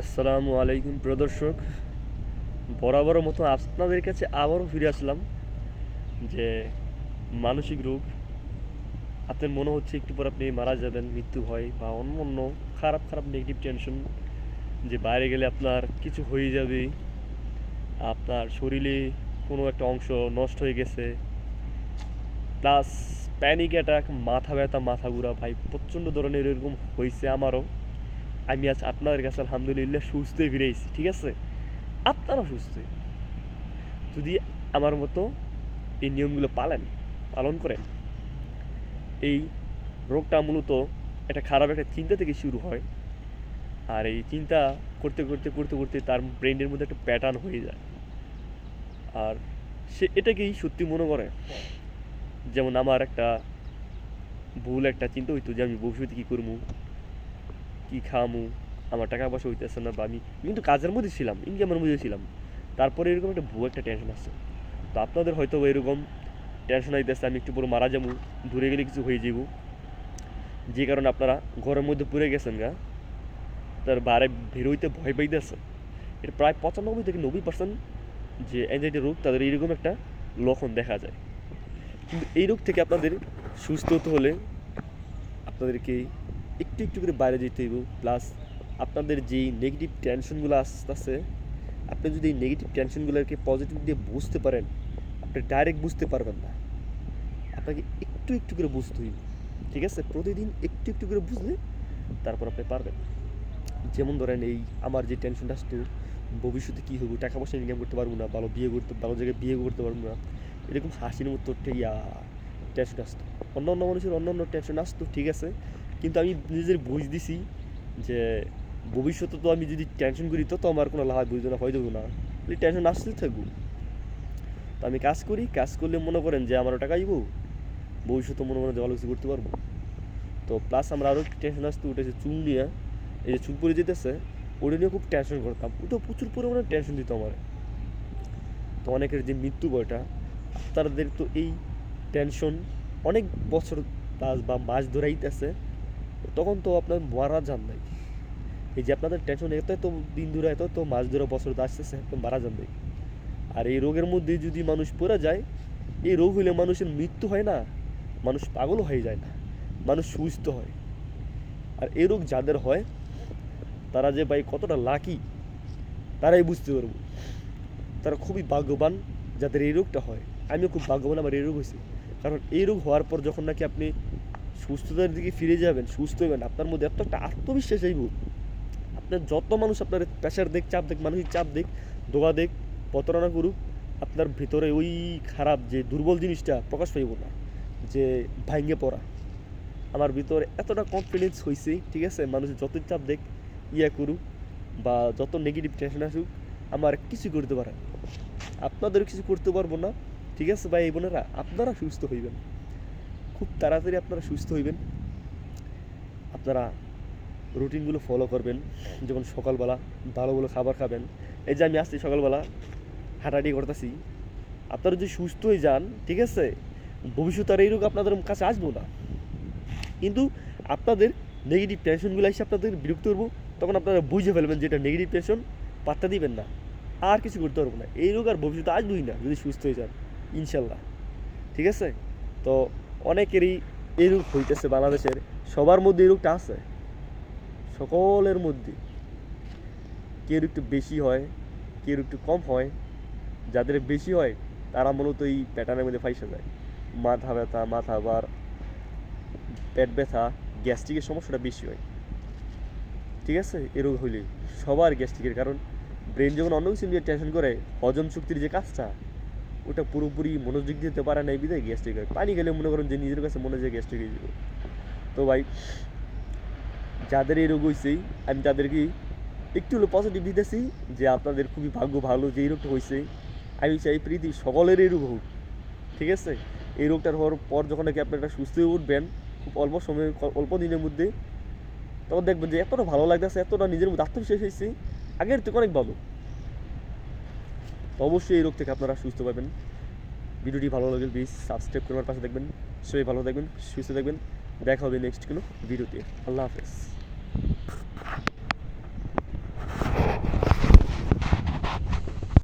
আসসালামু আলাইকুম প্রদর্শক, বরাবর মতো আপনাদের কাছে আবারও ফিরে আসলাম। যে মানসিক রোগ, আপনার মনে হচ্ছে একটু পর আপনি মারা যাবেন, মৃত্যু ভয় বা অন্য অন্য খারাপ খারাপ নেগেটিভ টেনশন, যে বাইরে গেলে আপনার কিছু হয়ে যাবে, আপনার শরীরে কোনো একটা অংশ নষ্ট হয়ে গেছে, প্লাস প্যানিক অ্যাটাক, মাথা ব্যথা, মাথা ঘুরা, ভাই প্রচণ্ড ধরনের এরকম হয়েছে আমারও। আমি আজ আপনাদের কাছে আলহামদুলিল্লাহ সুস্থ ফিরেছি, ঠিক আছে? আপনারাও সুস্থ যদি আমার মতো এই নিয়মগুলো পালন করেন। এই রোগটা মূলত একটা খারাপ একটা চিন্তা থেকে শুরু হয়, আর এই চিন্তা করতে করতে করতে করতে তার ব্রেনের মধ্যে একটা প্যাটার্ন হয়ে যায়, আর সে এটাকেই সত্যি মনে করে। যেমন আমার একটা ভুল একটা চিন্তা হইতো যে আমি ভবিষ্যতে কী করবো, কী খামু, আমার টাকা পয়সা হইতেছে না, বা আমি কিন্তু কাজের মধ্যে ছিলাম, ইনকামের মধ্যে ছিলাম, তারপরে এরকম একটা ভুল একটা টেনশন আসছে। তো আপনাদের হয়তো এরকম টেনশন আইতেছে আমি একটু পরে মারা যাবো, দূরে গেলে কিছু হয়ে যাবো, যে কারণে আপনারা ঘরের মধ্যে পড়ে গেছেন গা, তার বাইরে বেরোইতে ভয় পাইতেছে। এটা প্রায় 95 থেকে 90% যে অ্যাংজাইটি রোগ তাদের এইরকম একটা লক্ষণ দেখা যায়। কিন্তু এই রোগ থেকে আপনাদের সুস্থ হতে হলে আপনাদেরকে একটু একটু করে বাইরে যেতে হইব, প্লাস আপনাদের যেই নেগেটিভ টেনশনগুলো আসতেছে, আপনি যদি এই নেগেটিভ টেনশনগুলোকে পজিটিভ দিয়ে বুঝতে পারেন, আপনি ডাইরেক্ট বুঝতে পারবেন না, আপনাকে একটু একটু করে বুঝতে হইব, ঠিক আছে? প্রতিদিন একটু একটু করে বুঝলে তারপর আপনি পারবেন। যেমন ধরেন, এই আমার যে টেনশনটা আসতো ভবিষ্যতে কী হবো, টাকা পয়সা ইনকাম করতে পারবো না, ভালো জায়গায় বিয়ে করতে পারবো না, এরকম হাসির মতো ঠেইয়া টেনশন আসতো। অন্য অন্য মানুষের অন্য অন্য টেনশন আসতো, ঠিক আছে, কিন্তু আমি নিজের বুঝ দিছি যে ভবিষ্যতে তো আমি যদি টেনশন করি তো আমার কোনো লাভ বুঝতে না, হয়ে যাবো না, এই টেনশন আসতেই থাকবো। তো আমি কাজ করি, কাজ করলে মনে করেন যে আমারও টাকা আইবো, ভবিষ্যতে মনে করেন যে ভালো কিছু করতে পারবো। তো প্লাস আমরা আরও টেনশন আসতো, উঠেছে চুল নিয়ে, এই যে চুল পড়ে যেতেছে, ওটা নিয়ে খুব টেনশন করতাম, ওটা প্রচুর পরিমাণে টেনশন দিত আমার। তো অনেকের যে মৃত্যু বয়টা, তাদের তো এই টেনশন অনেক বছর প্লাস বা মাস ধরেইতেছে, তখন তো আপনার মারা যান নাই। এই যে আপনাদের টেনশন এত এত দিন ধরে, এত এত মাস ধরে, বছর আসতেছে, একদম মারা যান নাই। আর এই রোগের মধ্যে যদি মানুষ পড়ে যায়, এই রোগ হইলে মানুষের মৃত্যু হয় না, মানুষ পাগল হয়ে যায় না, মানুষ সুস্থ হয়। আর এই রোগ যাদের হয় তারা যে ভাই কতটা লাকি, তারাই বুঝতে পারবো। তারা খুবই ভাগ্যবান যাদের এই রোগটা হয়। আমিও খুব ভাগ্যবান আমার এই রোগ হয়েছে। কারণ এই রোগ হওয়ার পর যখন নাকি আপনি সুস্থতার দিকে ফিরে যাবেন, সুস্থ হবেন, আপনার মধ্যে এত একটা আত্মবিশ্বাস আইব, আপনার যত মানুষ আপনার প্রেশার দেখ, চাপ দেখ, মানসিক চাপ দেখ, দোয়া দেখ, প্রতারণা করুক, আপনার ভিতরে ওই খারাপ যে দুর্বল জিনিসটা প্রকাশ পাইব না, যে ভাঙ্গে পড়া। আমার ভিতরে এতটা কনফিডেন্স হয়েছে, ঠিক আছে, মানুষের যত চাপ দেখ, করুক, বা যত নেগেটিভ টেনশন আসুক, আমার কিছু করতে পারে, আপনাদেরও কিছু করতে পারবো না। ঠিক আছে ভাই, এই বোনেরা, আপনারা সুস্থ হইবেন, খুব তাড়াতাড়ি আপনারা সুস্থ হইবেন। আপনারা রুটিনগুলো ফলো করবেন, যেমন সকালবেলা ভালো ভালো খাবার খাবেন। এই যে আমি আসছি সকালবেলা হাঁটাহাঁটি করতেছি, আপনারা যদি সুস্থ হয়ে যান, ঠিক আছে, ভবিষ্যতে আর এই রোগ আপনাদের কাছে আসবো না। কিন্তু আপনাদের নেগেটিভ টেনশনগুলো এসে আপনাদের বিরক্ত করবো, তখন আপনারা বুঝে ফেলবেন যে এটা নেগেটিভ টেনশন, পাত্তা দিবেন না, আর কিছু করতে পারবো না। এই রোগ আর ভবিষ্যতে আসবেই না যদি সুস্থ হয়ে যান, ইনশাল্লাহ। ঠিক আছে? তো অনেকেরই এই রোগ হইতেছে বাংলাদেশের, সবার মধ্যে এই রোগটা আছে, সকলের মধ্যে। কেউ একটু বেশি হয়, কেউ একটু কম হয়। যাদের বেশি হয় তারা মূলত এই প্যাটার্নের মধ্যে ফাইসা যায়। মাথা ব্যথা, মাথা ভার, পেট ব্যথা, গ্যাস্ট্রিকের সমস্যাটা বেশি হয়। ঠিক আছে? এ রোগ হইলে সবার গ্যাস্ট্রিকের, কারণ ব্রেন যখন অন্য কিছু নিয়ে টেনশন করে, হজম শক্তির যে কাজটা ওটা পুরোপুরি মনোযোগ দিতে পারে না, এই বিধায় গ্যাস্ট্রিক হয়। পানি খেলে মনে করেন যে নিজের কাছে মনে হয় গ্যাস্ট্রিক হয়ে যাবে। তো ভাই, যাদের এই রোগ হয়েছে, আমি তাদেরকে একটু হলো পজিটিভ দিতেছি যে আপনাদের খুবই ভাগ্য ভালো যে এই রোগটা হয়েছে। আমি চাই পৃথিবীর সকলের এই রোগ হোক, ঠিক আছে? এই রোগটার হওয়ার পর যখন নাকি আপনারা সুস্থ হয়ে উঠবেন খুব অল্প সময়ে, অল্প দিনের মধ্যে, তখন দেখবেন যে এতটা ভালো লাগতেছে, এতটা নিজের মধ্যে আত্মবিশ্বাস হয়েছে, আগের থেকে অনেক ভালো। তো অবশ্যই এই রোগ থেকে আপনারা সুস্থ পাবেন। ভিডিওটি ভালো লাগলে প্লিজ সাবস্ক্রাইব করবার পাশে দেখবেন। সবাই ভালো থাকবেন, সুস্থ থাকবেন। দেখা হবে নেক্সট কোনো ভিডিওতে। আল্লাহ হাফেজ।